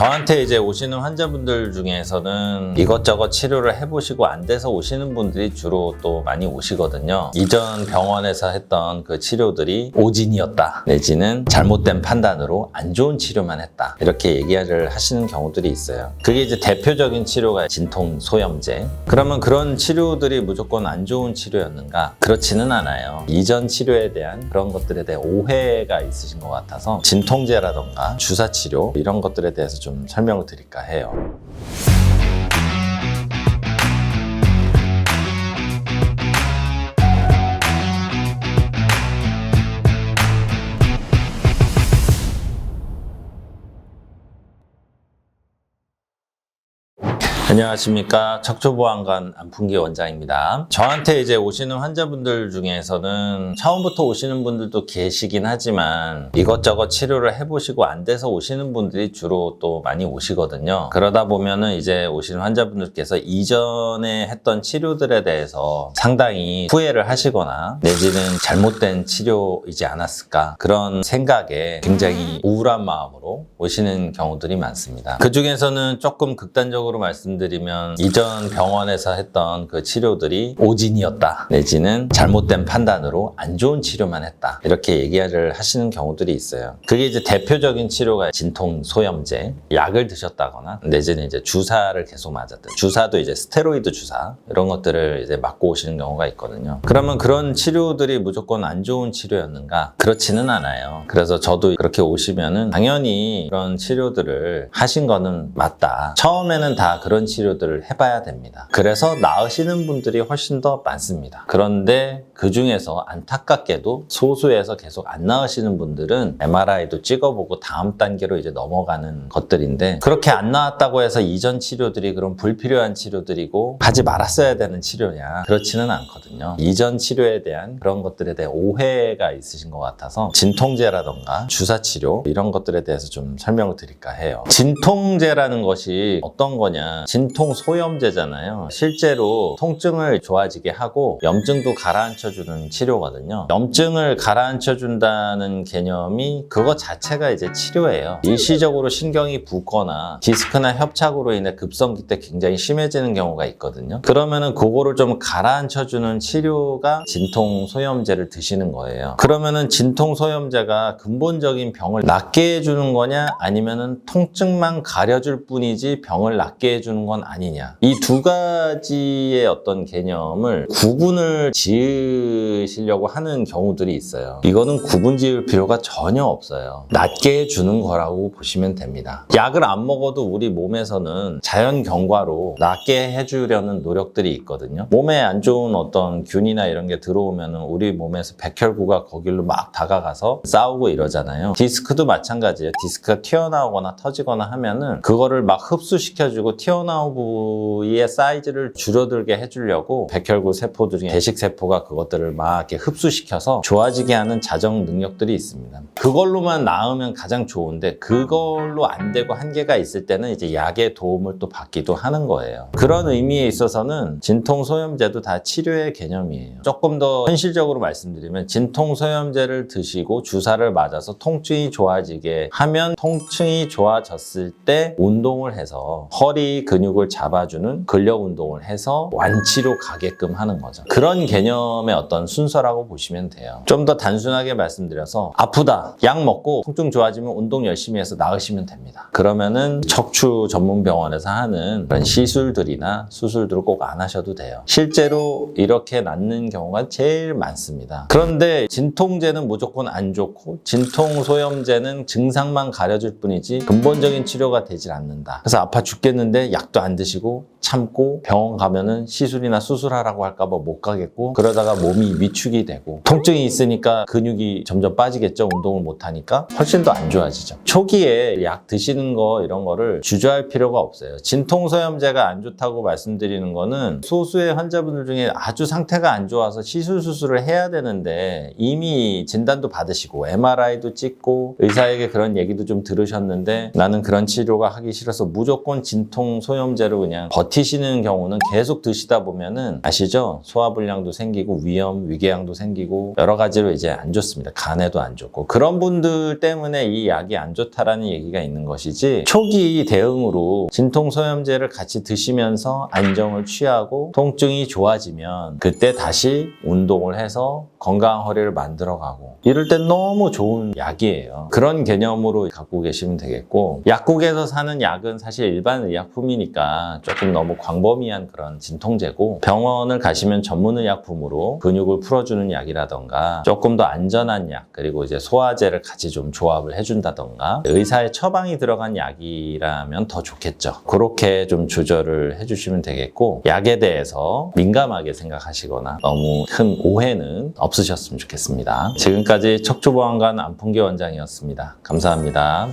저한테 이제 오시는 환자분들 중에서는 이것저것 치료를 해보시고 안 돼서 오시는 분들이 주로 또 많이 오시거든요. 이전 병원에서 했던 그 치료들이 오진이었다, 내지는 잘못된 판단으로 안 좋은 치료만 했다, 이렇게 얘기를 하시는 경우들이 있어요. 그게 이제 대표적인 치료가 진통 소염제. 그러면 그런 치료들이 무조건 안 좋은 치료였는가? 그렇지는 않아요. 이전 치료에 대한 그런 것들에 대한 오해가 있으신 것 같아서 진통제라던가 주사치료 이런 것들에 대해서 좀 설명을 드릴까 해요. 안녕하십니까. 척추보안관 안풍기 원장입니다. 저한테 이제 오시는 환자분들 중에서는 처음부터 오시는 분들도 계시긴 하지만 이것저것 치료를 해보시고 안 돼서 오시는 분들이 주로 또 많이 오시거든요. 그러다 보면은 이제 오시는 환자분들께서 이전에 했던 치료들에 대해서 상당히 후회를 하시거나 내지는 잘못된 치료이지 않았을까, 그런 생각에 굉장히 우울한 마음으로 오시는 경우들이 많습니다. 그 중에서는 조금 극단적으로 말씀드리면 이전 병원에서 했던 그 치료들이 오진이었다, 내지는 잘못된 판단으로 안 좋은 치료만 했다, 이렇게 얘기를 하시는 경우들이 있어요. 그게 이제 대표적인 치료가 진통 소염제, 약을 드셨다거나 내지는 이제 주사를 계속 맞았던, 주사도 이제 스테로이드 주사 이런 것들을 이제 맞고 오시는 경우가 있거든요. 그러면 그런 치료들이 무조건 안 좋은 치료였는가? 그렇지는 않아요. 그래서 저도 그렇게 오시면은 당연히 그런 치료들을 하신 거는 맞다, 처음에는 다 그런 치료들을 해봐야 됩니다. 그래서 나으시는 분들이 훨씬 더 많습니다. 그런데 그 중에서 안타깝게도 소수에서 계속 안 나으시는 분들은 MRI도 찍어보고 다음 단계로 이제 넘어가는 것들인데, 그렇게 안 나왔다고 해서 이전 치료들이 그럼 불필요한 치료들이고 하지 말았어야 되는 치료냐? 그렇지는 않거든요. 이전 치료에 대한 그런 것들에 대한 오해가 있으신 것 같아서 진통제라던가 주사치료 이런 것들에 대해서 좀 설명을 드릴까 해요. 진통제라는 것이 어떤 거냐? 진통 소염제잖아요. 실제로 통증을 좋아지게 하고 염증도 가라앉혀주는 치료거든요. 염증을 가라앉혀준다는 개념이 그거 자체가 이제 치료예요. 일시적으로 신경이 붓거나 디스크나 협착으로 인해 급성기 때 굉장히 심해지는 경우가 있거든요. 그러면은 그거를 좀 가라앉혀주는 치료가 진통 소염제를 드시는 거예요. 그러면은 진통 소염제가 근본적인 병을 낫게 해주는 거냐, 아니면은 통증만 가려줄 뿐이지 병을 낫게 해주는 건 아니냐, 이 두 가지의 어떤 개념을 구분을 지으시려고 하는 경우들이 있어요. 이거는 구분 지을 필요가 전혀 없어요. 낫게 해주는 거라고 보시면 됩니다. 약을 안 먹어도 우리 몸에서는 자연 경과로 낫게 해주려는 노력들이 있거든요. 몸에 안 좋은 어떤 균이나 이런 게 들어오면 우리 몸에서 백혈구가 거길로 막 다가가서 싸우고 이러잖아요. 디스크도 마찬가지예요. 디스크가 튀어나오거나 터지거나 하면은 그거를 막 흡수시켜주고 튀어나온 부위의 사이즈를 줄어들게 해주려고 백혈구 세포들이, 개식세포가 그것들을 막 이렇게 흡수시켜서 좋아지게 하는 자정 능력들이 있습니다. 그걸로만 나으면 가장 좋은데 그걸로 안 되고 한계가 있을 때는 이제 약의 도움을 또 받기도 하는 거예요. 그런 의미에 있어서는 진통 소염제도 다 치료의 개념이에요. 조금 더 현실적으로 말씀드리면 진통 소염제를 드시고 주사를 맞아서 통증이 좋아지게 하면, 통증이 좋아졌을 때 운동을 해서 허리 근육을 잡아주는 근력 운동을 해서 완치로 가게끔 하는 거죠. 그런 개념의 어떤 순서라고 보시면 돼요. 좀 더 단순하게 말씀드려서 아프다, 약 먹고 통증 좋아지면 운동 열심히 해서 나으시면 됩니다. 그러면은 척추 전문 병원에서 하는 그런 시술들이나 수술들을 꼭 안 하셔도 돼요. 실제로 이렇게 낫는 경우가 제일 많습니다. 그런데 진통제는 무조건 안 좋고 진통 소염제는 증상만 가려줄 뿐이지 근본적인 치료가 되질 않는다. 그래서 아파 죽겠는데 약도 안 드시고 참고 병원 가면은 시술이나 수술하라고 할까봐 못 가겠고, 그러다가 몸이 위축이 되고 통증이 있으니까 근육이 점점 빠지겠죠. 운동을 못 하니까 훨씬 더 안 좋아지죠. 초기에 약 드시는 거 이런 거를 주저할 필요가 없어요. 진통소염제가 안 좋다고 말씀드리는 거는 소수의 환자분들 중에 아주 상태가 안 좋아서 시술 수술을 해야 되는데 이미 진단도 받으시고 MRI도 찍고 의사에게 그런 얘기도 좀 들으셨는데 나는 그런 치료가 하기 싫어서 무조건 진통소염 진통소염제로 그냥 버티시는 경우는 계속 드시다 보면은 아시죠? 소화불량도 생기고 위염, 위궤양도 생기고 여러 가지로 이제 안 좋습니다. 간에도 안 좋고 그런 분들 때문에 이 약이 안 좋다라는 얘기가 있는 것이지 초기 대응으로 진통소염제를 같이 드시면서 안정을 취하고 통증이 좋아지면 그때 다시 운동을 해서 건강한 허리를 만들어가고 이럴 땐 너무 좋은 약이에요. 그런 개념으로 갖고 계시면 되겠고 약국에서 사는 약은 사실 일반 의약품이니까 조금 너무 광범위한 그런 진통제고 병원을 가시면 전문의약품으로 근육을 풀어주는 약이라던가 조금 더 안전한 약 그리고 이제 소화제를 같이 좀 조합을 해준다던가 의사의 처방이 들어간 약이라면 더 좋겠죠. 그렇게 좀 조절을 해주시면 되겠고 약에 대해서 민감하게 생각하시거나 너무 큰 오해는 없으셨으면 좋겠습니다. 지금까지 척추보안관 안풍기 원장이었습니다. 감사합니다.